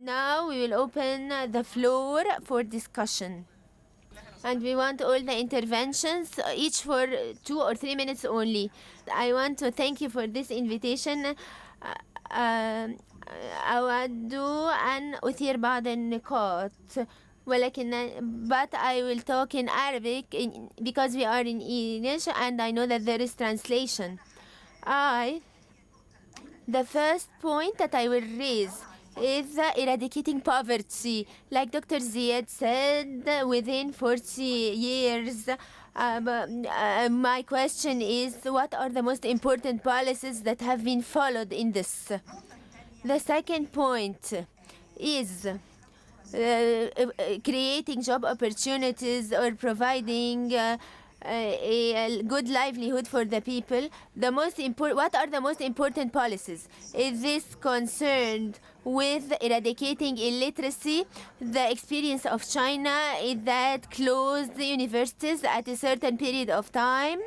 Now we will open the floor for discussion. And we want all the interventions, each for 2 or 3 minutes only. I want to thank you for this invitation. أود أن أثير بعض النقاط ولكن but I will talk in Arabic because we are in English and I know that there is translation. The first point that I will raise is eradicating poverty. Like Dr. Ziad said, within 40 years, my question is, what are the most important policies that have been followed in this? The second point is creating job opportunities or providing a good livelihood for the people. What are the most important policies? Is this concerned with eradicating illiteracy? The experience of China is that closed the universities at a certain period of time.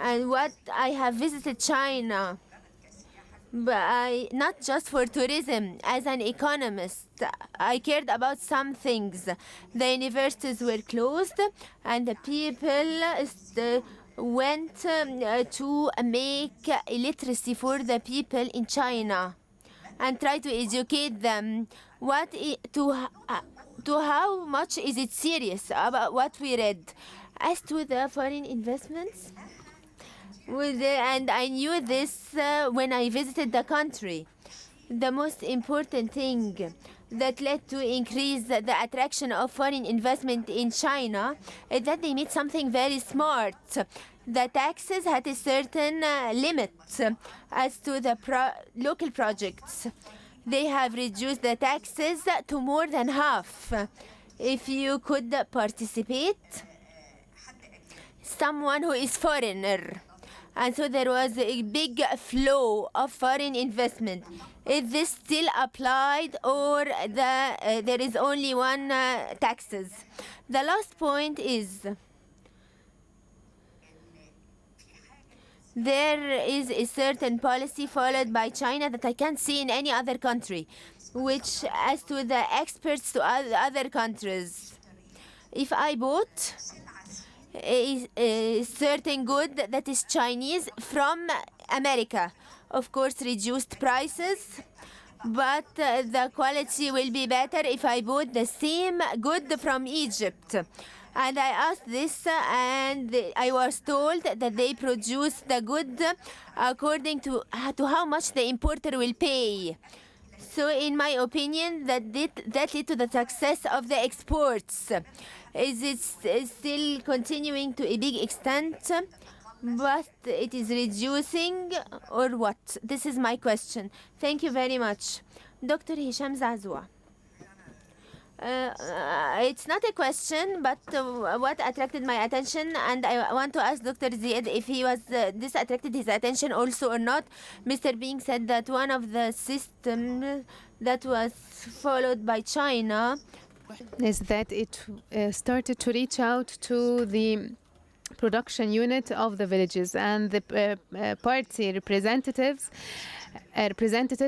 And what I have visited China, but not just for tourism. As an economist, I cared about some things. The universities were closed and the people went to make illiteracy for the people in China and try to educate them. To how much is it serious about what we read? As to the foreign investments, and I knew this when I visited the country. The most important thing that led to increase the attraction of foreign investment in China is that they made something very smart. The taxes had a certain limit as to the local projects. They have reduced the taxes to more than half. If you could participate, someone who is foreigner. And so there was a big flow of foreign investment. Is this still applied or there is only one taxes? The last point is there is a certain policy followed by China that I can't see in any other country, which as to the exports to other countries. If I bought a certain good that is Chinese from America, of course reduced prices, but the quality will be better if I bought the same good from Egypt. And I asked this and I was told that they produce the good according to how much the importer will pay. So in my opinion, that led to the success of the exports. Is it still continuing to a big extent, but it is reducing or what? This is my question. Thank you very much. Dr. Hisham Zazwa. It's not a question, but what attracted my attention, and I want to ask Dr. Ziad if he was this attracted his attention also or not. Mr. Bing said that one of the systems that was followed by China is that it started to reach out to the production unit of the villages, and the party representatives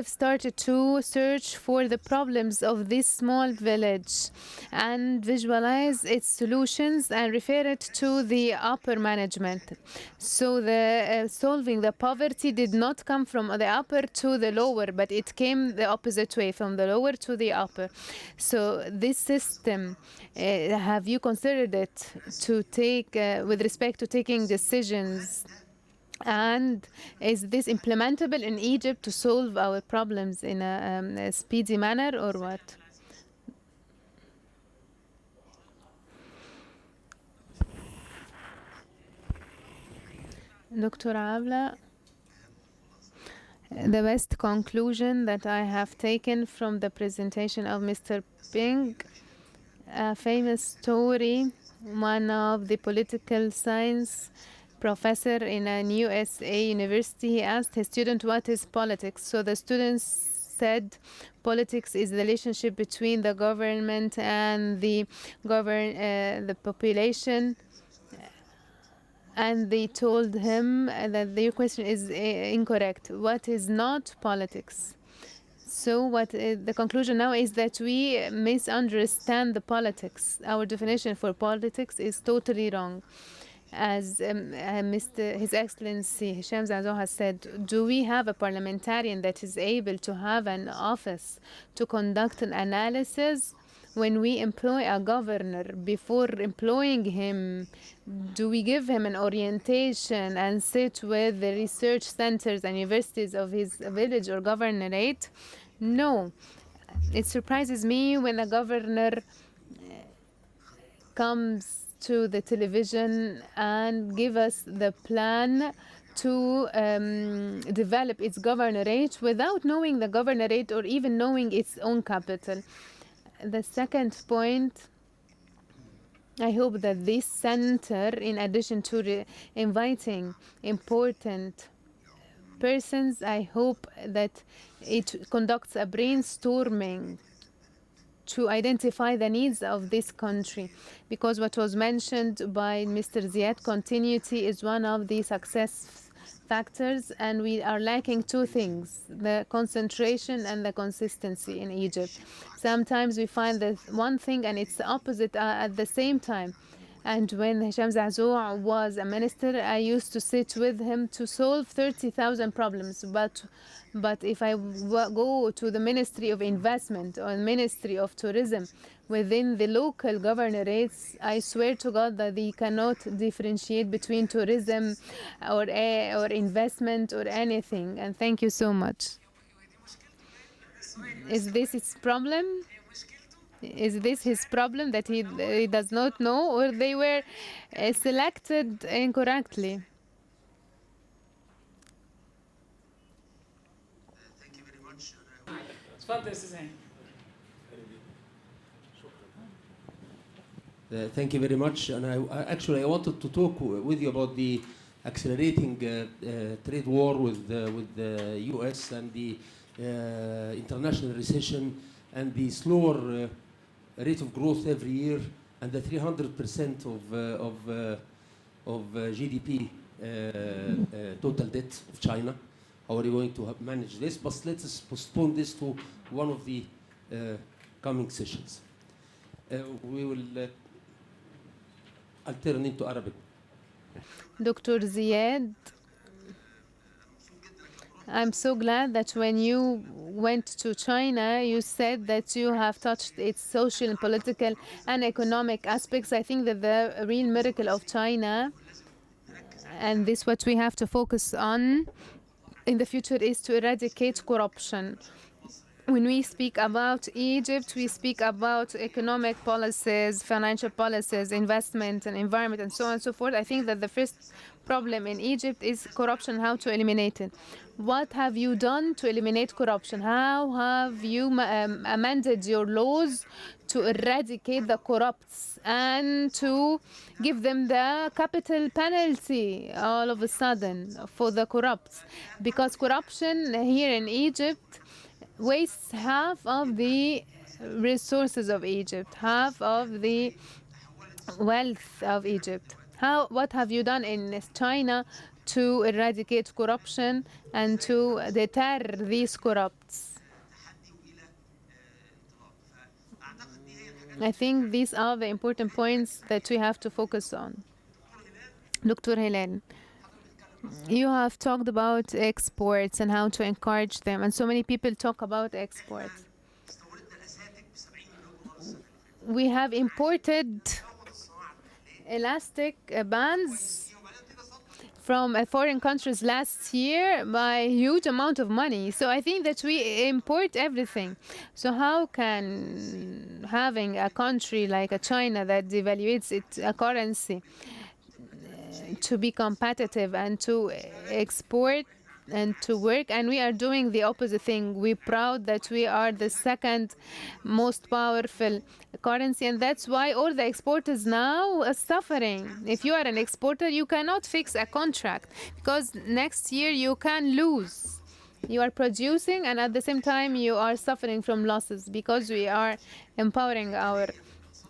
started to search for the problems of this small village and visualize its solutions and refer it to the upper management. So the solving the poverty did not come from the upper to the lower, but it came the opposite way, from the lower to the upper. So this system, have you considered it to take with respect to taking decisions? And is this implementable in Egypt to solve our problems in a speedy manner or what? Dr. Avla, the best conclusion that I have taken from the presentation of Mr. Bing, a famous story, one of the political science professor in an USA university, he asked his student, what is politics? So the students said politics is the relationship between the government and the population. And they told him that your question is incorrect. What is not politics? So what the conclusion now is that we misunderstand the politics. Our definition for politics is totally wrong. As His Excellency Hisham Zazo has said, do we have a parliamentarian that is able to have an office to conduct an analysis? When we employ a governor, before employing him, do we give him an orientation and sit with the research centers and universities of his village or governorate? No. It surprises me when a governor comes to the television and give us the plan to develop its governorate without knowing the governorate or even knowing its own capital. The second point, I hope that this center, in addition to inviting important persons, I hope that it conducts a brainstorming to identify the needs of this country, because what was mentioned by Mr. Ziad, continuity is one of the success factors, and we are lacking two things: the concentration and the consistency in Egypt. Sometimes we find that one thing and it's the opposite at the same time. And when Hisham Zazoua was a minister, I used to sit with him to solve 30,000 problems. But if I go to the Ministry of Investment or Ministry of Tourism within the local governorates, I swear to God that they cannot differentiate between tourism or investment or anything. And thank you so much. Is this its problem? Is this his problem, that he does not know, or they were selected incorrectly? Thank you very much. تفضل استاذ هاني. Thank you very much. And I wanted to talk with you about the accelerating trade war with the U.S. and the international recession and the slower rate of growth every year and the 300% of GDP total debt of China. How are you going to manage this? But let's postpone this to one of the coming sessions. We will alternate into Arabic. Dr. Ziad, I'm so glad that when you went to China, you said that you have touched its social and political and economic aspects. I think that the real miracle of China, and this what we have to focus on in the future, is to eradicate corruption. When we speak about Egypt, we speak about economic policies, financial policies, investment and environment, and so on and so forth. I think that the first problem in Egypt is corruption, how to eliminate it. What have you done to eliminate corruption? How have you amended your laws to eradicate the corrupts and to give them the capital penalty all of a sudden for the corrupts? Because corruption here in Egypt wastes half of the resources of Egypt, half of the wealth of Egypt. What have you done in China to eradicate corruption and to deter these corrupts? I think these are the important points that we have to focus on. Dr. Hilal, you have talked about exports and how to encourage them, and so many people talk about exports. We have imported elastic bands from foreign countries last year by a huge amount of money. So I think that we import everything. So how can having a country like a China that devaluates its currency to be competitive and to export and to work, and we are doing the opposite thing. We're proud that we are the second most powerful currency, and that's why all the exporters now are suffering. If you are an exporter, you cannot fix a contract because next year you can lose. You are producing and at the same time you are suffering from losses because we are empowering our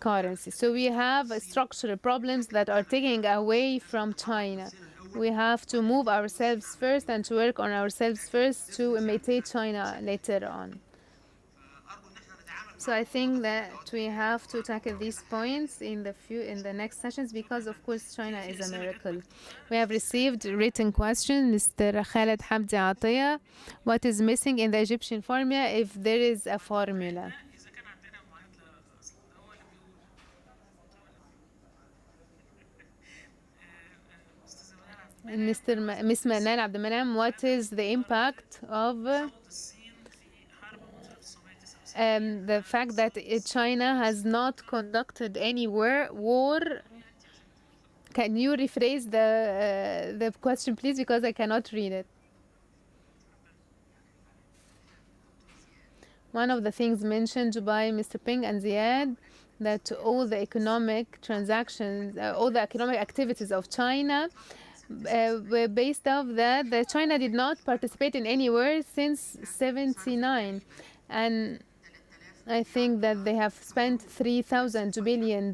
currency. So we have structural problems that are taking away from China. We have to move ourselves first and to work on ourselves first to imitate China later on. So I think that we have to tackle these points in the next sessions because of course China is a miracle. We have received written question, Mr. Khaled Hamdi Atiyah. What is missing in the Egyptian formula if there is a formula? إذا كان عندنا معادلة أصل هو اللي بيقول أستاذ منال عبد Mr. Miss Manan Abdelmanam, what is the impact of الصين في حرب 1979 the fact that China has not conducted any war? Can you rephrase the question, please, because I cannot read it. One of the things mentioned by Mr. Ping and Ziad, that all the economic transactions, all the economic activities of China were based off that China did not participate in any war since 79. And I think that they have spent $3,000 billion.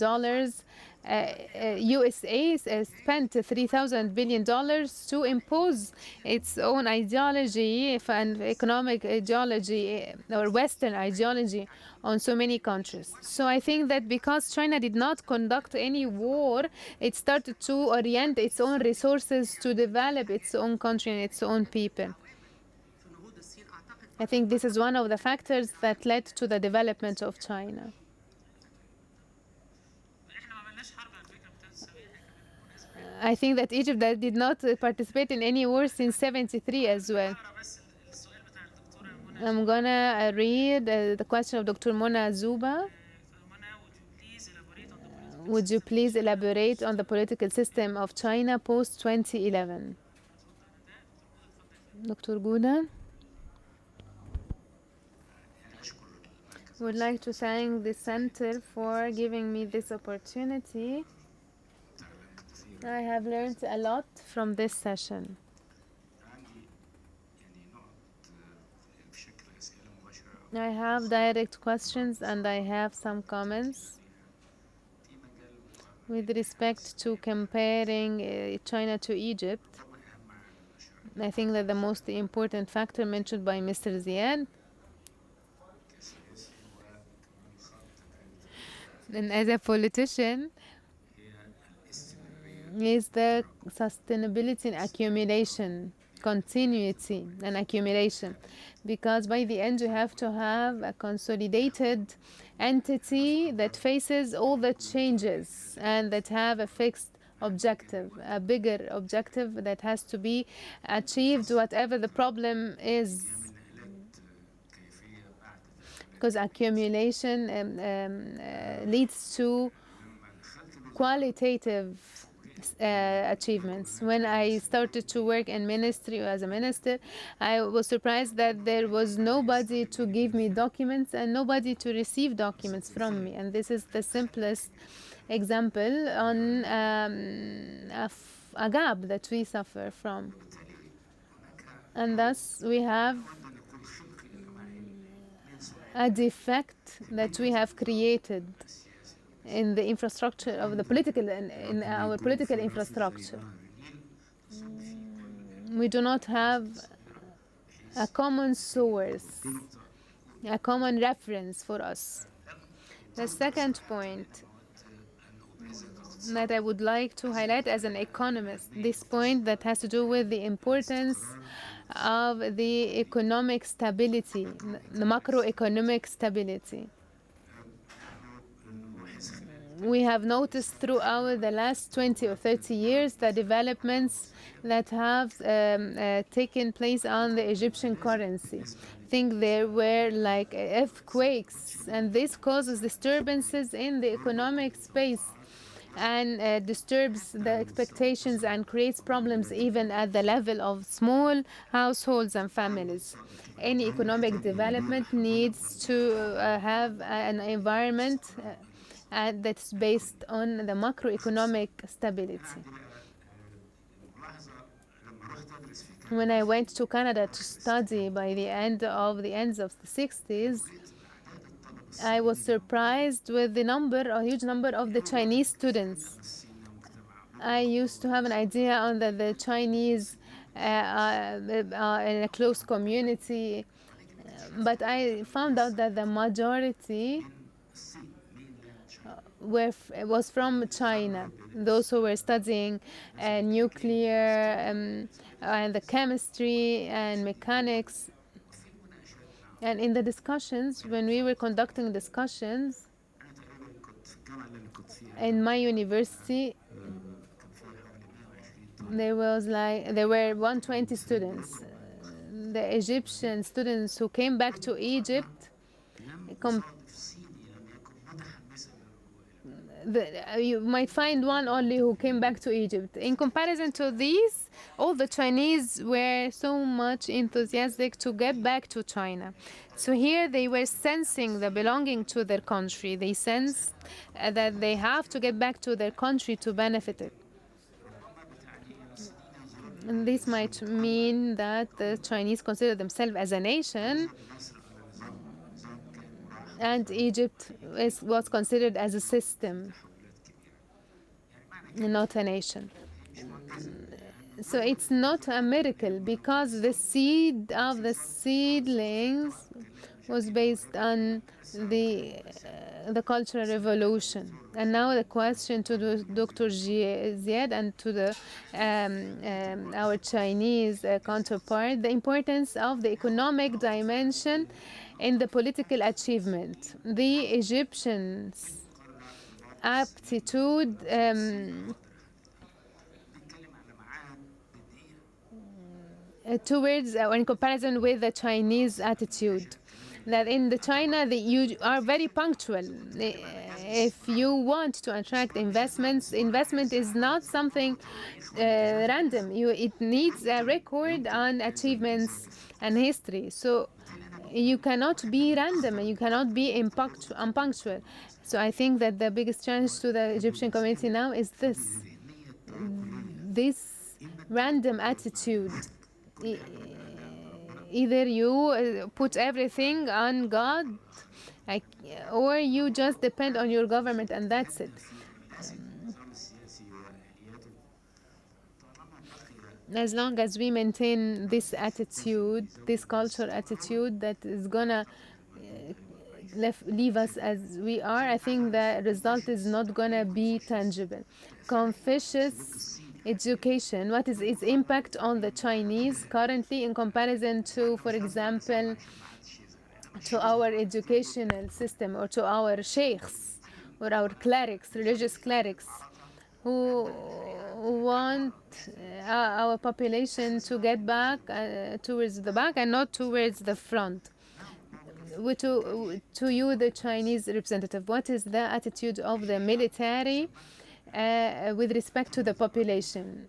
USA spent $3,000 billion to impose its own ideology and economic ideology or Western ideology on so many countries. So I think that because China did not conduct any war, it started to orient its own resources to develop its own country and its own people. I think this is one of the factors that led to the development of China. إحنا ما عملناش حرب على فكرة من 73 بالمناسبة I think that Egypt that did not participate in any war since 73 as well. أقرأ بس السؤال بتاع الدكتورة منى I'm gonna read the question of Dr. Mona Zuba. فمنى Would you please elaborate on the political system of China post 2011? Dr. Gouda. Would like to thank the center for giving me this opportunity. I have learned a lot from this session. عندي يعني نقط بشكل أسئلة مباشرة I have direct questions and I have some comments في مجال with respect to comparing China to Egypt. طبعا أهم عامل I think that the most important factor mentioned by Mr. Ziad, كسياسي وكمان خط and as a politician, هي الاستمرارية is the sustainability and accumulation, continuity and accumulation. Because by the end, you have to have a consolidated entity that faces all the changes and that have a fixed objective, a bigger objective that has to be achieved, whatever the problem is. نقلات كيفية بعد ذلك Because accumulation leads to لما دخلت qualitative achievements. When I started to work in ministry as a minister, I was surprised that there was nobody to give me documents and nobody to receive documents from me. And this is the simplest example on a gap that we suffer from. And thus we have a defect that we have created in the infrastructure of the political, in our political infrastructure. We do not have a common source, a common reference for us. The second point that I would like to highlight as an economist, this point that has to do with the importance of the economic stability, the macroeconomic stability. We have noticed throughout the last 20 or 30 years the developments that have taken place on the Egyptian currency. I think there were like earthquakes, and this causes disturbances in the economic space and disturbs the expectations and creates problems even at the level of small households and families. Any economic development needs to have an environment that's based on the macroeconomic stability. When I went to Canada to study by the ends of the 60s, I was surprised with the number, a huge number of the Chinese students. I used to have an idea on that the Chinese are in a close community, But I found out that the majority was from China. Those who were studying nuclear and the chemistry and mechanics. And in the discussions, when we were conducting discussions in my university, there were 120 students. The Egyptian students who came back to Egypt, you might find one only who came back to Egypt. In comparison to these, all the Chinese were so much enthusiastic to get back to China. So here they were sensing the belonging to their country. They sensed that they have to get back to their country to benefit it. And this might mean that the Chinese consider themselves as a nation, and Egypt was considered as a system, not a nation. So it's not a miracle, because the seed of the seedlings was based on the Cultural Revolution. And now the question to Dr. Ziad and to our Chinese counterpart, the importance of the economic dimension in the political achievement. The Egyptians' aptitude towards, or in comparison with the Chinese attitude, that in the China you are very punctual. If you want to attract investment is not something random. It needs a record on achievements and history. So you cannot be random and you cannot be unpunctual. So I think that the biggest challenge to the Egyptian community now is this random attitude. Either you put everything on God, or you just depend on your government, and that's it. As long as we maintain this attitude, this cultural attitude that is gonna leave us as we are, I think the result is not gonna be tangible. Confucius education, what is its impact on the Chinese currently in comparison to, for example, to our educational system, or to our sheikhs or our clerics, religious clerics, who want our population to get back towards the back and not towards the front. To you, the Chinese representative, what is the attitude of the military with respect to the population?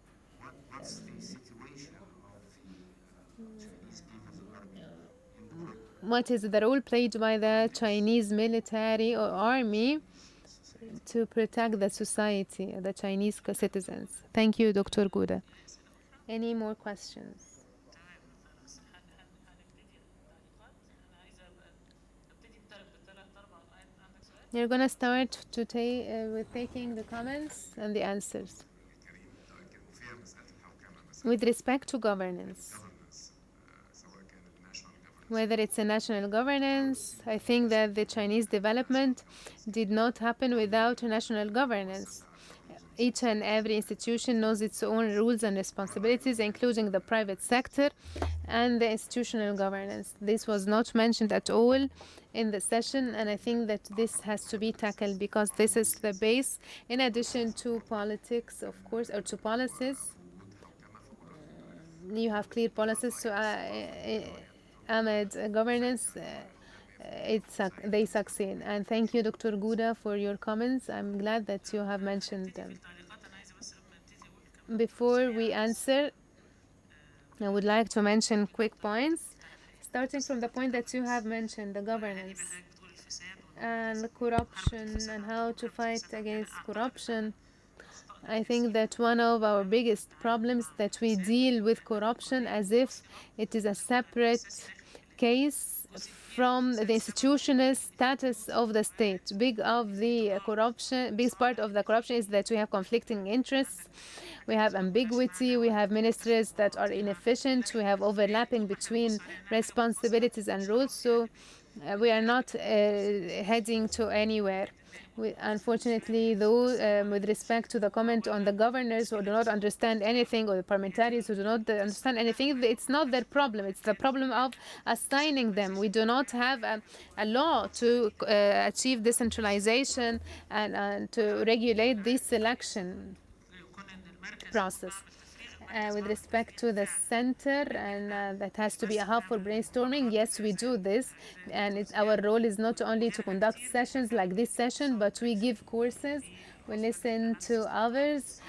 What is the role played by the Chinese military or army to protect the society, the Chinese citizens? Thank you, Dr. Gouda. Any more questions? You're going to start with taking the comments and the answers. With respect to governance, whether it's a national governance, I think that the Chinese development did not happen without a national governance. Each and every institution knows its own rules and responsibilities, including the private sector and the institutional governance. This was not mentioned at all in the session, and I think that this has to be tackled, because this is the base, in addition to politics, of course, or to policies. You have clear policies, so amid governance, they succeed. And thank you, Dr. Gouda, for your comments. I'm glad that you have mentioned them. Before we answer, I would like to mention quick points, starting from the point that you have mentioned, the governance and the corruption and how to fight against corruption. I think that one of our biggest problems that we deal with corruption as if it is a separate case from the institutional status of the state. Big part of the corruption is that we have conflicting interests, we have ambiguity, we have ministries that are inefficient, we have overlapping between responsibilities and roles. So we are not heading to anywhere. Unfortunately, though, with respect to the comment on the governors who do not understand anything, or the parliamentarians who do not understand anything, it's not their problem. It's the problem of assigning them. We do not have a law to achieve decentralization and to regulate this selection process. With respect to the center, and that has to be a hub for brainstorming, yes, we do this, and our role is not only to conduct sessions like this session, but we give courses, we listen to others,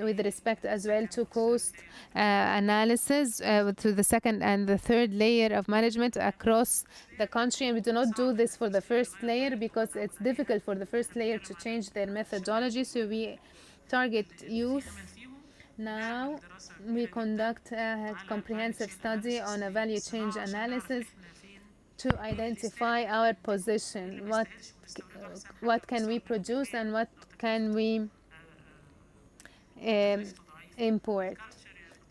with respect as well to cost analysis, to the second and the third layer of management across the country. And we do not do this for the first layer because it's difficult for the first layer to change their methodology, so we target youth. Now we conduct a comprehensive study on a value change analysis to identify our position. What can we produce and what can we import?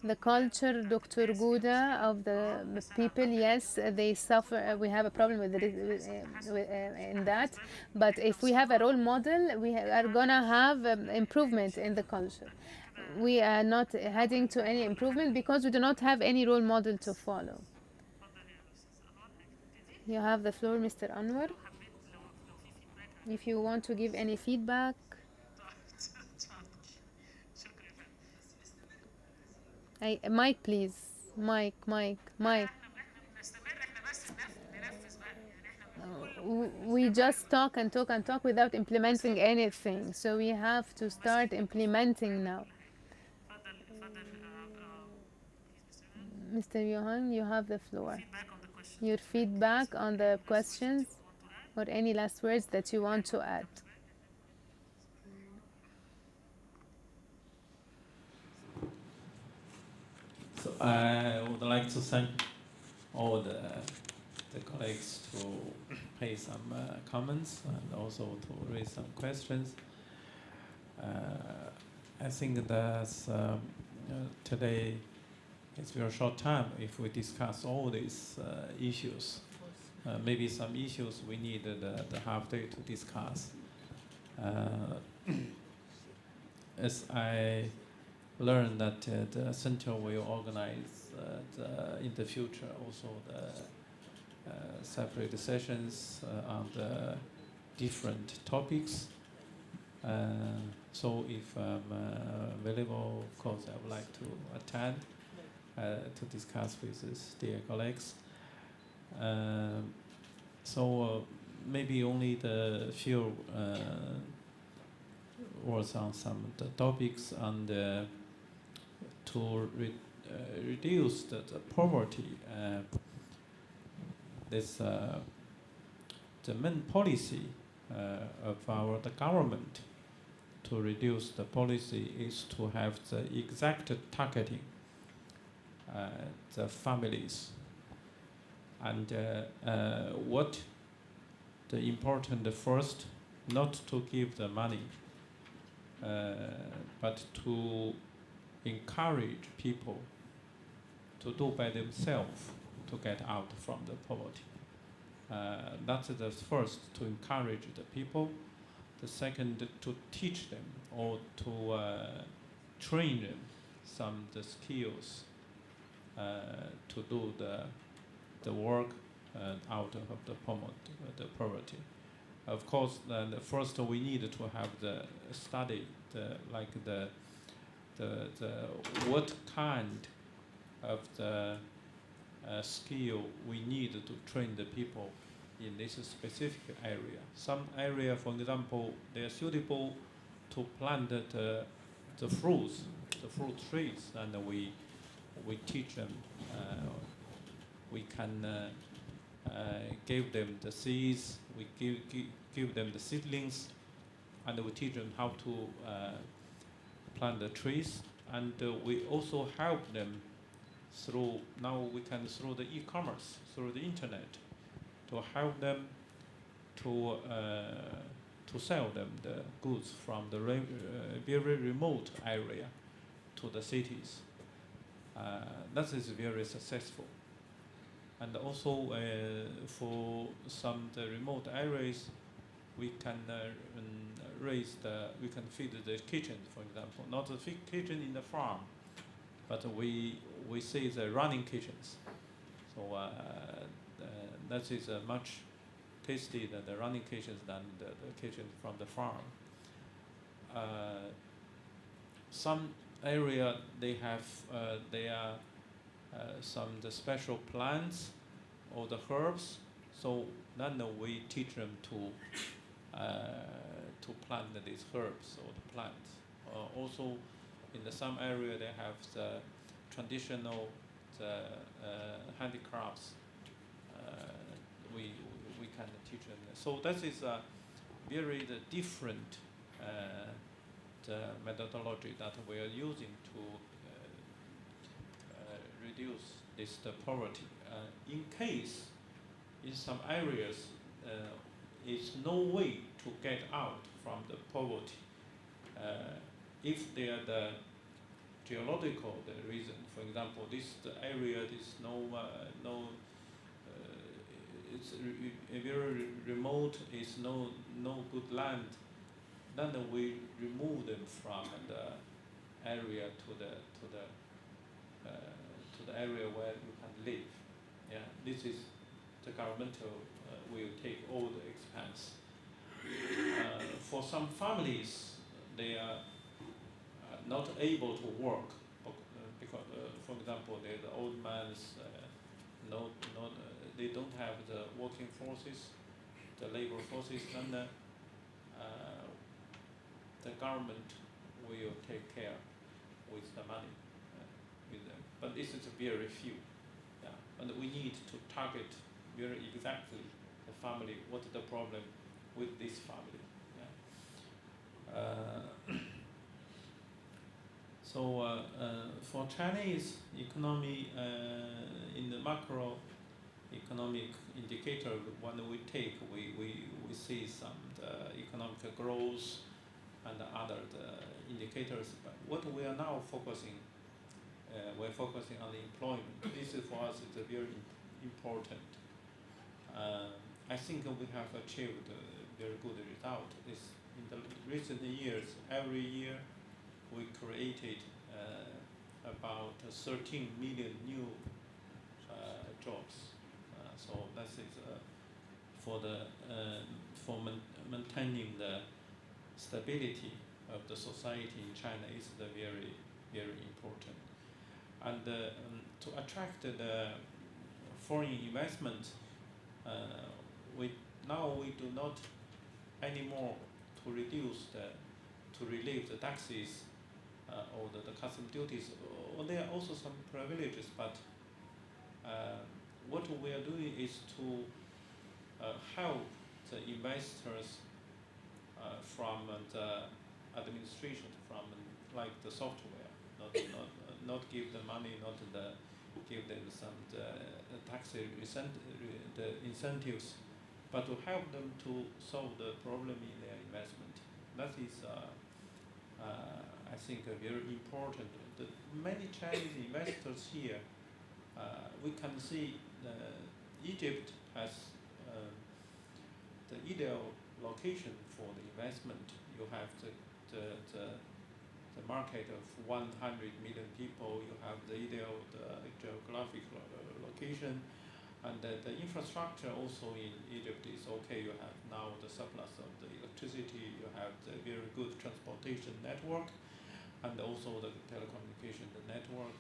The culture, Dr. Gouda, of the people, yes, they suffer. We have a problem with in that. But if we have a role model, we are gonna have improvement in the culture. We are not heading to any improvement because we do not have any role model to follow. You have the floor, Mr. Anwar. If you want to give any feedback. Mike, please. Mike. We just talk and talk without implementing anything. So we have to start implementing now. Mr. Johan, you have the floor. Your feedback on the questions, or any last words that you want to add. So I would like to thank all the colleagues to pay some comments and also to raise some questions. I think that today it's very short time if we discuss all these issues. Maybe some issues we need the half day to discuss. As I learned that the center will organize in the future also the separate sessions on the different topics. So if I'm available, of course, I would like to attend to discuss with these dear colleagues. So maybe only the few words on some of the topics and to reduce the poverty. The main policy of the government to reduce the policy is to have the exact targeting the families, and what the important first, not to give the money, but to encourage people to do by themselves to get out from the poverty. That's the first, to encourage the people. The second, to teach them or to train them some the skills to do the work out of the poverty. Of course, then first we need to have the study, what kind of the skill we need to train the people in this specific area. Some area, for example, they are suitable to plant the fruit trees, and we teach them. We can give them the seeds. We give them the seedlings, and we teach them how to plant the trees. And we also help them through now we can through the e-commerce, through the internet, to help them to sell them the goods from the very remote area to the cities. That is very successful. And also for some the remote areas, we can we can feed the kitchen, for example, not the kitchen in the farm, but we see the running kitchens. So that is much tasty than the running kitchens than the kitchen from the farm. Some area they have some the special plants or the herbs, so then we teach them to plant these herbs or the plants. Also, in some area they have the traditional handicrafts. We can teach them. So that is a very different the methodology that we are using to reduce the poverty. In case in some areas is no way to get out from the poverty. If they are the geological reason, for example, the area is it's very remote, is no good land, then we remove them from the area to the area where you can live. Yeah, this is the governmental will take all the expense. For some families, they are not able to work because, for example, the old man's they don't have the working forces, the labor forces, and the government will take care with the money with them. But this is very few. Yeah, and we need to target very exactly the family. What is the problem with this family? Yeah. So for Chinese economy, in the macro economic indicator, when we take, we see some economic growth and other indicators. But what we are now focusing, we're focusing on the employment. This is for us is very important. I think we have achieved a very good result. This, in the recent years, every year we created about 13 million new jobs. So that is for maintaining the stability of the society in China is the very, very important. And to attract the foreign investment, we do not anymore to relieve the taxes or the custom duties. Or there are also some privileges, but what we are doing is to help the investors from the administration, from like the software, not give the money, not give them some tax incentives, but to help them to solve the problem in their investment. That is, I think, very important. Many Chinese investors here, we can see Egypt has the ideal location for the investment. You have the market of 100 million people. You have the ideal geographic location, and the infrastructure also in Egypt is okay. You have now the surplus of the electricity. You have the very good transportation network, and also the telecommunication network,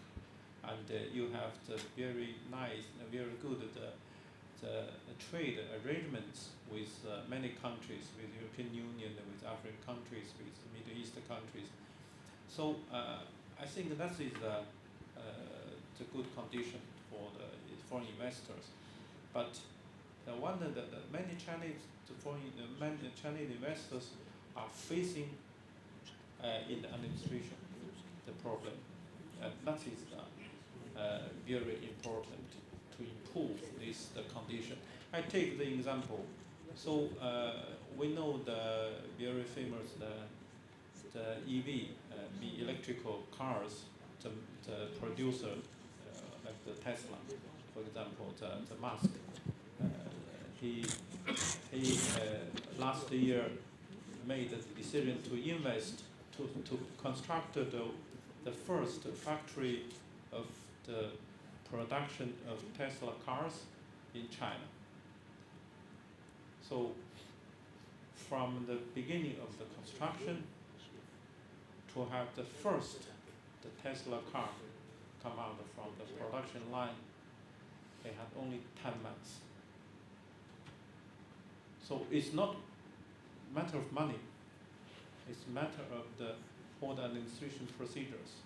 and you have the very nice, very good the trade arrangements with many countries, with European Union, with African countries, with Middle East countries. So I think that is the good condition for the foreign investors. But the one that many Chinese investors are facing in the administration, the problem. That is very important to improve the condition. I take the example. So we know the very famous the EV, the electrical cars, the producer like the Tesla, for example, the Musk. He last year made the decision to invest to construct the first factory of the production of Tesla cars in China. So from the beginning of the construction to have the first the Tesla car come out from the production line, they had only 10 months. So it's not matter of money, it's matter of the all the administration procedures.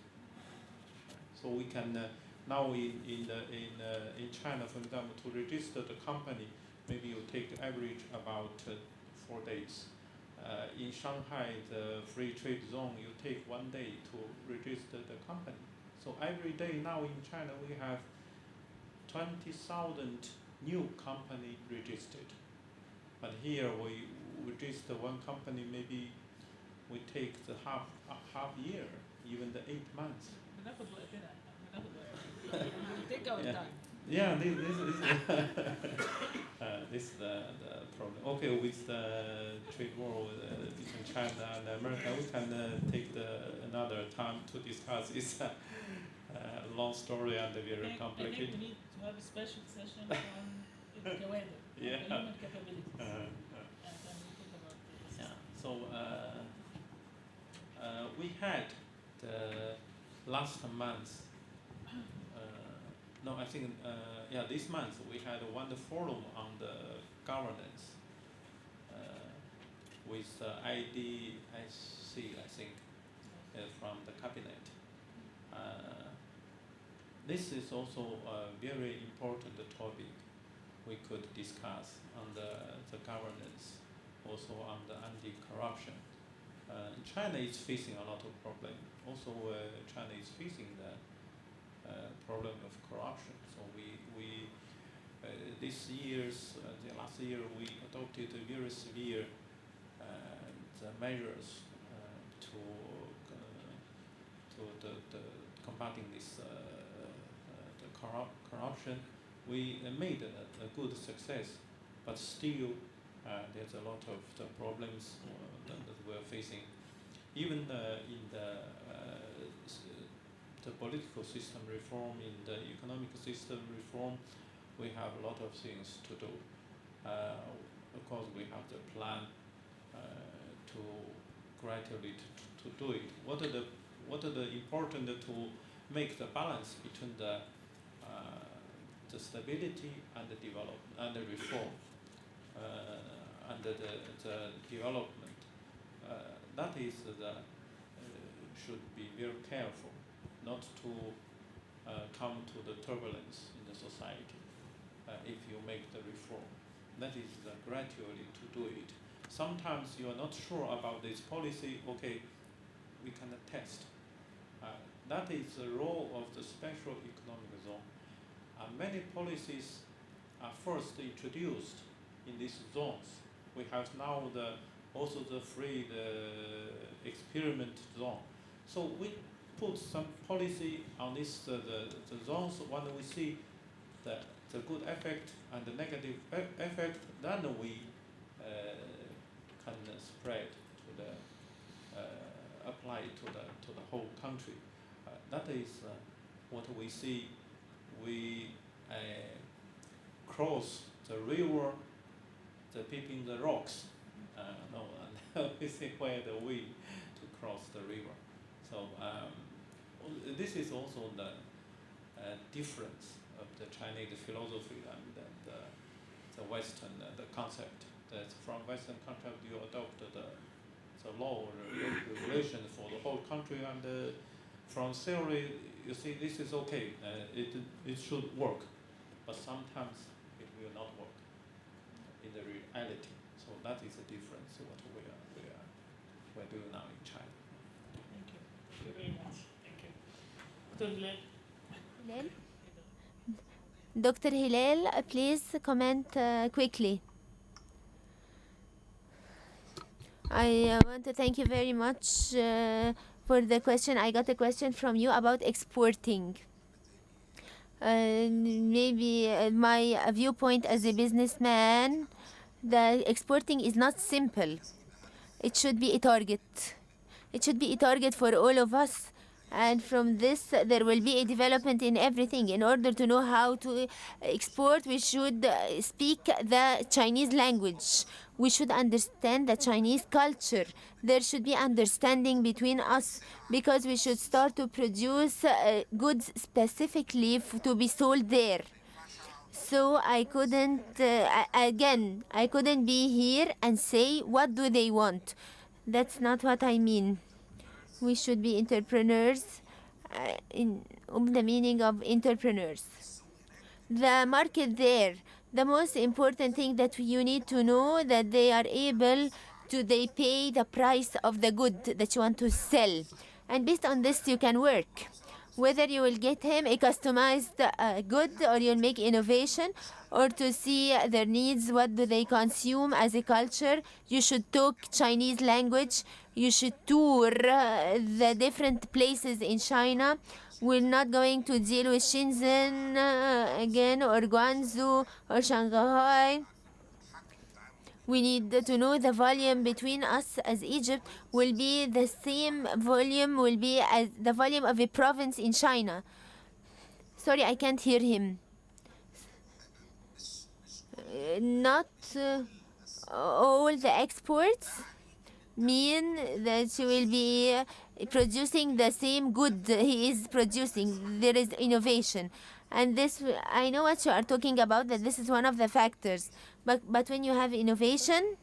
So we can now in China, for example, to register the company, maybe you take average about 4 days. In Shanghai, the free trade zone, you take 1 day to register the company. So every day now in China, we have 20,000 new company registered. But here we register one company, maybe we take the half year, even the 8 months. بناخد وقتنا بناخد وقتنا. Take our Yeah. time. Yeah, this is this is the problem. Okay, with the trade war between China and America, we can take another time to discuss. It's a long story and very I think complicated. we need to have a special session on الكوادر, on Yeah. the human capabilities, Uh, and then we talk about this. Yeah. So we had the last month. No, I think this month we had one forum on the governance with IDSC, I think, from the cabinet. This is also a very important topic we could discuss on the governance, also on the anti-corruption. China is facing a lot of problems. Also, China is facing the problem of corruption. So we the last year we adopted a very severe the measures to the combating this the corruption. We made a good success, but still there's a lot of the problems that we're facing. Even in the political system reform, in the economic system reform, we have a lot of things to do. Of course, we have the plan to gradually to do it. What are the important to make the balance between the stability and the development and the reform and the development. That is should be very careful not to come to the turbulence in the society if you make the reform. That is gradually to do it. Sometimes you are not sure about this policy, okay, we can test. That is the role of the special economic zone. Many policies are first introduced in these zones. We have now also the free experiment zone. So we put some policy on this the zones. When we see the good effect and the negative effect, then we can spread to the apply to the whole country. That is what we see. We cross the river, the peeping the rocks. No, and we see where the way to cross the river. So this is also the difference of the Chinese philosophy and the Western the concept. That from Western concept you adopt the law or regulation for the whole country, and from theory you see this is okay. It should work, but sometimes it will not work in the reality. So that is the difference. What we're doing now in China. Thank you very much. Thank you. Dr. Bilal. Lynn? Dr. Hilal, please comment quickly. I want to thank you very much for the question. I got a question from you about exporting. Maybe my viewpoint as a businessman, the exporting is not simple. It should be a target. It should be a target for all of us. And from this, there will be a development in everything. In order to know how to export, we should speak the Chinese language. We should understand the Chinese culture. There should be understanding between us because we should start to produce goods specifically to be sold there. So I couldn't, I couldn't be here and say, what do they want? That's not what I mean. We should be entrepreneurs in the meaning of entrepreneurs. The market there, the most important thing that you need to know that they are able to, they pay the price of the good that you want to sell. And based on this, you can work. Whether you will get him a customized good or you'll make innovation or to see their needs, what do they consume as a culture. You should talk Chinese language. You should tour the different places in China. We're not going to deal with Shenzhen again or Guangzhou or Shanghai. We need to know the volume between us as Egypt will be the same volume, will be as the volume of a province in China. Sorry, I can't hear him. Not all the exports mean that you will be producing the same good he is producing. There is innovation. And this, I know what you are talking about, that this is one of the factors. But when you have innovation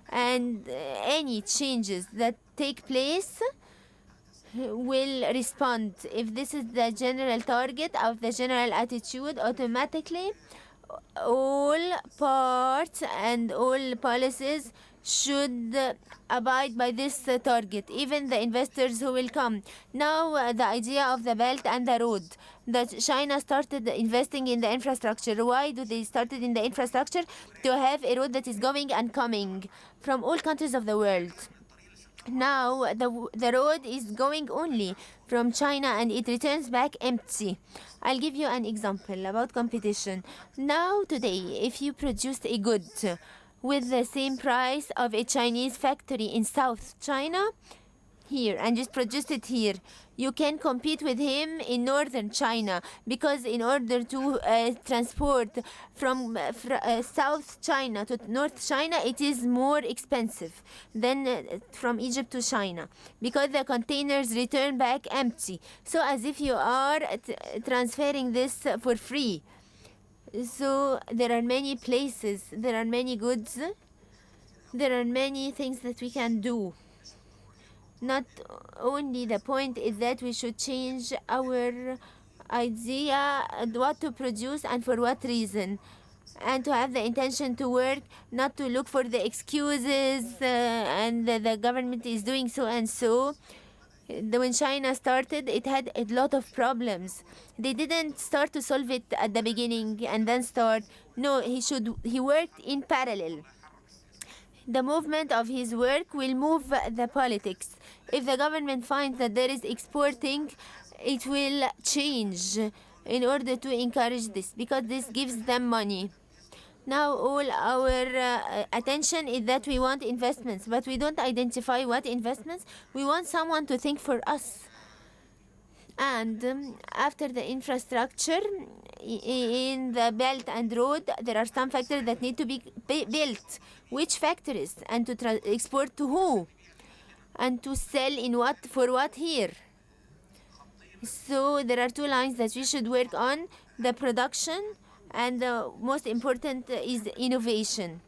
and any changes that take place will respond. If this is the general target of the general attitude, automatically all parts and all policies should abide by this target, even the investors who will come. Now the idea of the belt and the road, that China started investing in the infrastructure. Why do they started in the infrastructure? To have a road that is going and coming from all countries of the world. Now the road is going only from China and it returns back empty. I'll give you an example about competition. Now today, if you produced a good with the same price of a Chinese factory in South China here and just produced it here, you can compete with him in northern China, because in order to transport from South China to North China, it is more expensive than from Egypt to China, because the containers return back empty. So as if you are transferring this for free. So there are many places, there are many goods, there are many things that we can do. Not only the point is that we should change our idea what to produce and for what reason, and to have the intention to work, not to look for the excuses and the government is doing so and so. When China started, it had a lot of problems. They didn't start to solve it at the beginning and then start. No, he worked in parallel. The movement of his work will move the politics. If the government finds that there is exporting, it will change in order to encourage this, because this gives them money. Now all our attention is that we want investments, but we don't identify what investments. We want someone to think for us. And after the infrastructure in the belt and road, there are some factories that need to be built. Which factories? And to export to who? And to sell in what, for what here? So there are two lines that we should work on: the production, and the most important is innovation.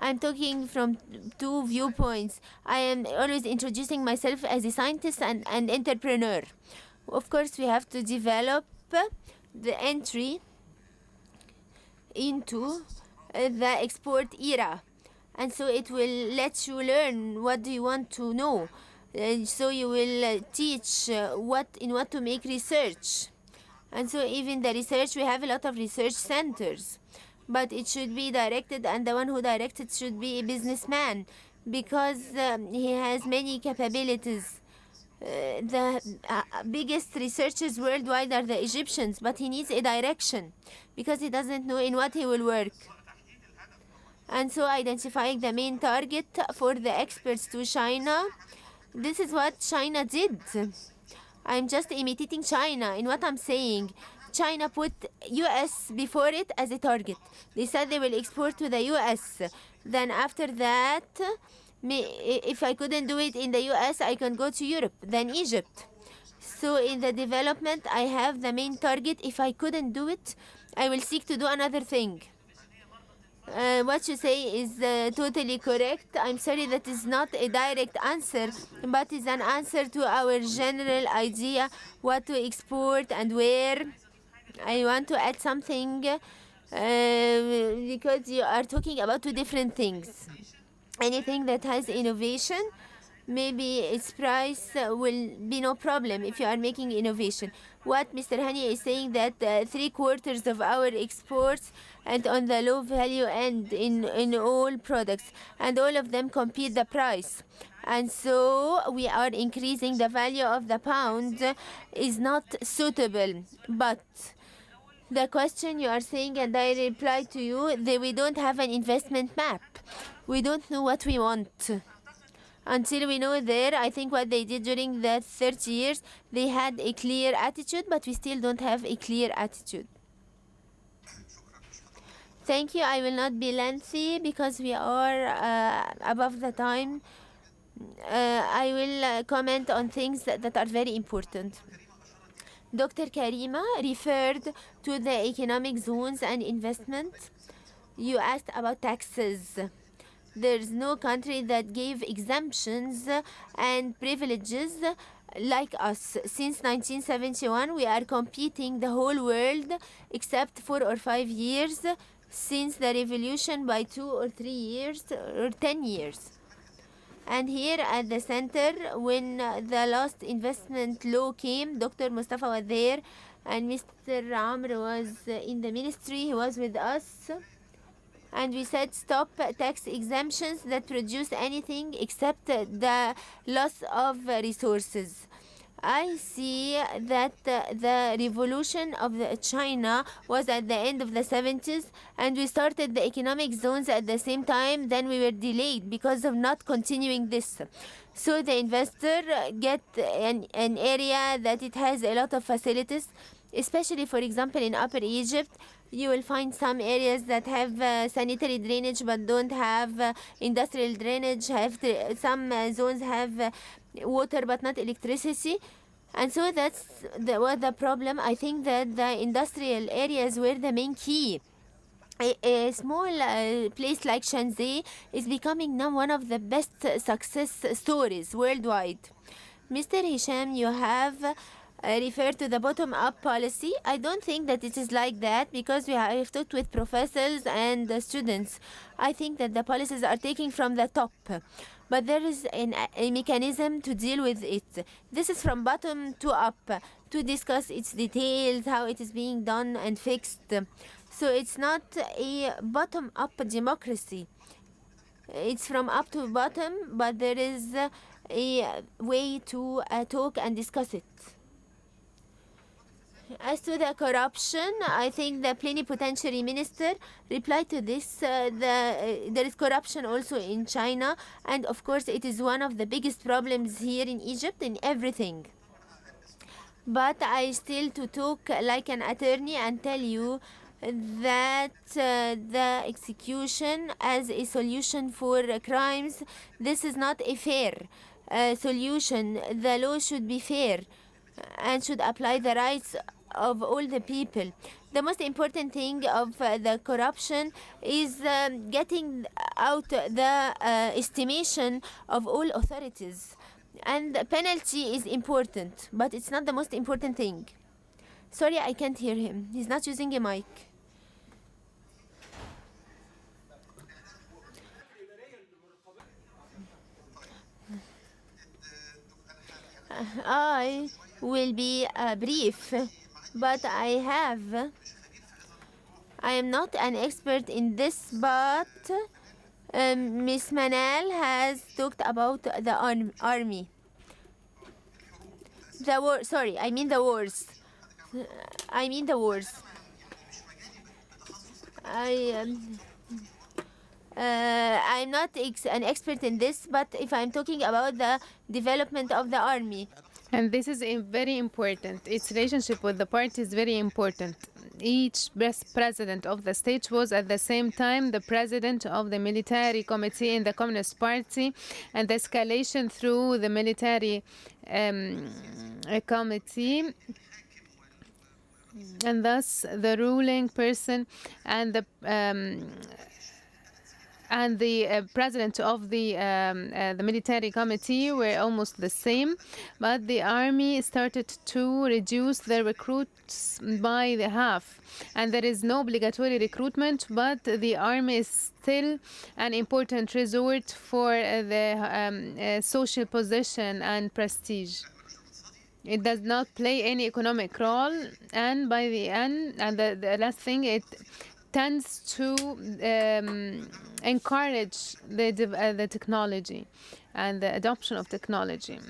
I'm talking from two viewpoints. I am always introducing myself as a scientist and an entrepreneur. Of course, we have to develop the entry into the export era. And so it will let you learn what do you want to know. So you will teach in what to make research. And so even the research, we have a lot of research centers, but it should be directed, and the one who directs it should be a businessman, because he has many capabilities. The biggest researchers worldwide are the Egyptians, but he needs a direction because he doesn't know in what he will work. And so identifying the main target for the experts to China, this is what China did. I'm just imitating China in what I'm saying. China put US before it as a target. They said they will export to the US. Then after that, if I couldn't do it in the US, I can go to Europe, then Egypt. So in the development, I have the main target. If I couldn't do it, I will seek to do another thing. What you say is totally correct. I'm sorry that is not a direct answer, but is an answer to our general idea what to export and where. I want to add something because you are talking about two different things. Anything that has innovation, maybe its price will be no problem if you are making innovation. What Mr. Hani is saying that 3/4 of our exports and on the low value end in all products, and all of them compete the price. And so we are increasing the value of the pound is not suitable. But the question you are saying, and I reply to you, that we don't have an investment map. We don't know what we want. Until we know there, I think what they did during the 30 years, they had a clear attitude, but we still don't have a clear attitude. Thank you. I will not be lengthy because we are above the time. I will comment on things that are very important. Dr. Karima referred to the economic zones and investment. You asked about taxes. There's no country that gave exemptions and privileges like us. Since 1971, we are competing the whole world except 4 or 5 years since the revolution by 2 or 3 years or 10 years. And here at the center, when the last investment law came, Dr. Mustafa was there and Mr. Amr was in the ministry. He was with us. And we said stop tax exemptions that produce anything except the loss of resources. I see that the revolution of China was at the end of the 70s, and we started the economic zones at the same time. Then we were delayed because of not continuing this. So the investor get an area that it has a lot of facilities, especially, for example, in Upper Egypt. You will find some areas that have sanitary drainage but don't have industrial drainage. Some zones have water but not electricity. And so that's what the problem. I think that the industrial areas were the main key. A small place like Shanxi is becoming now one of the best success stories worldwide. Mr. Hisham, you have refer to the bottom-up policy. I don't think that it is like that because we have talked with professors and students. I think that the policies are taking from the top, but there is a mechanism to deal with it. This is from bottom to up to discuss its details, how it is being done and fixed. So it's not a bottom-up democracy. It's from up to bottom, but there is a way to talk and discuss it. As to the corruption, I think the plenipotentiary minister replied to this. There is corruption also in China, and of course it is one of the biggest problems here in Egypt in everything. But I still to talk like an attorney and tell you that the execution as a solution for crimes, this is not a fair solution. The law should be fair and should apply the rights of all the people. The most important thing of the corruption is getting out the estimation of all authorities. And the penalty is important, but it's not the most important thing. Sorry, I can't hear him. He's not using a mic. I will be brief. but I am not an expert in this, but Miss Manal has talked about the army. The war, sorry, I mean the wars. I mean the wars. I'm not an expert in this, but if I'm talking about the development of the army, And this is very important. Its relationship with the party is very important. Each president of the state was at the same time the president of the military committee in the Communist Party, and the escalation through the military committee, and thus the ruling person and the president of the military committee were almost the same, but the army started to reduce their recruits by the half. And there is no obligatory recruitment, but the army is still an important resort for the social position and prestige. It does not play any economic role, and by the end, and the last thing, it tends to encourage the technology and the adoption of technology.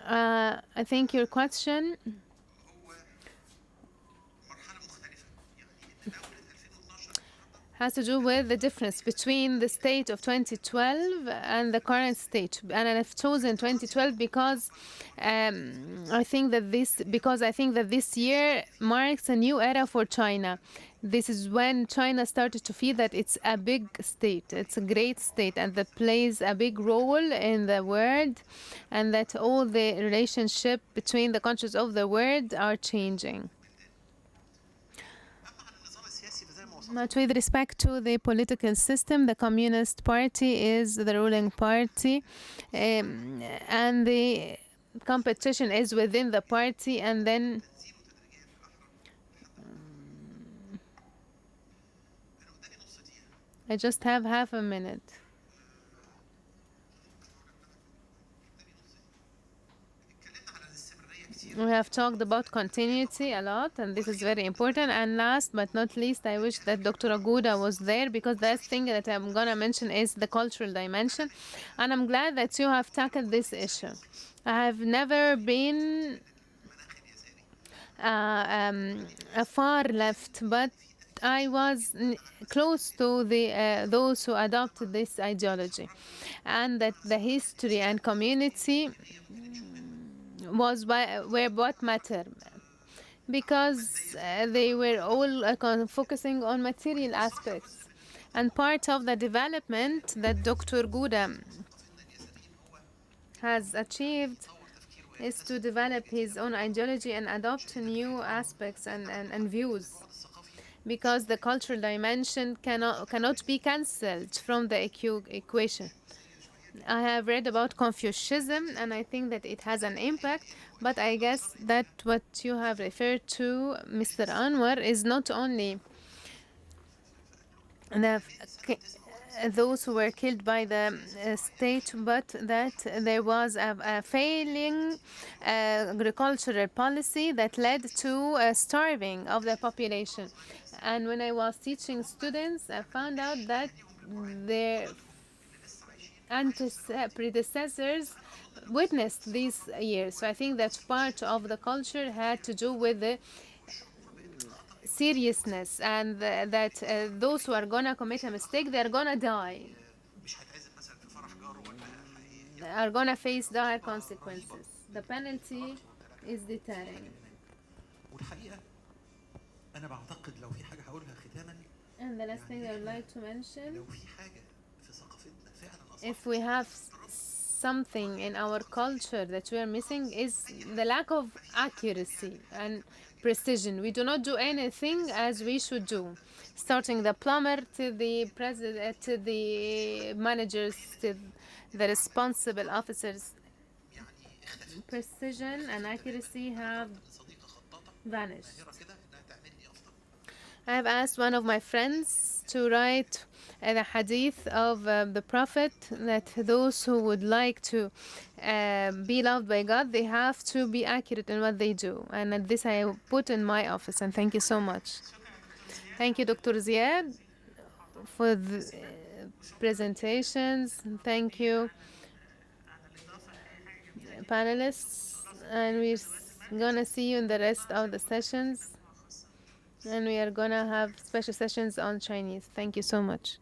I think your question has to do with the difference between the state of 2012 and the current state. And I've chosen 2012 because I think that this year marks a new era for China. This is when China started to feel that it's a big state, it's a great state, and that plays a big role in the world, and that all the relationship between the countries of the world are changing. But with respect to the political system, the Communist Party is the ruling party, and the competition is within the party, and then I just have half a minute. We have talked about continuity a lot, and this is very important. And last but not least, I wish that Dr. Aguda was there, because the thing that I'm going to mention is the cultural dimension. And I'm glad that you have tackled this issue. I have never been a far left, but I was close to those who adopted this ideology, and that the history and community were what matter, because they were all focusing on material aspects. And part of the development that Dr. Gouda has achieved is to develop his own ideology and adopt new aspects and views, because the cultural dimension cannot be cancelled from the equation. I have read about Confucianism, and I think that it has an impact, but I guess that what you have referred to, Mr. Anwar, is not only those who were killed by the state, but that there was a failing agricultural policy that led to starving of the population. And when I was teaching students, I found out that their predecessors witnessed these years. So I think that part of the culture had to do with the seriousness, and that those who are gonna commit a mistake, they're gonna die, are gonna face dire consequences. The penalty is deterring. And the last thing I would like to mention, if we have something in our culture that we are missing, is the lack of accuracy and precision. We do not do anything as we should do, starting the plumber to the president, to the managers, to the responsible officers. Precision and accuracy have vanished. I have asked one of my friends to write the hadith of the Prophet, that those who would like to be loved by God, they have to be accurate in what they do. And this I put in my office. And thank you so much. Thank you, Dr. Ziad, for the presentations. Thank you, panelists. And we're gonna see you in the rest of the sessions. And we are gonna have special sessions on Chinese. Thank you so much.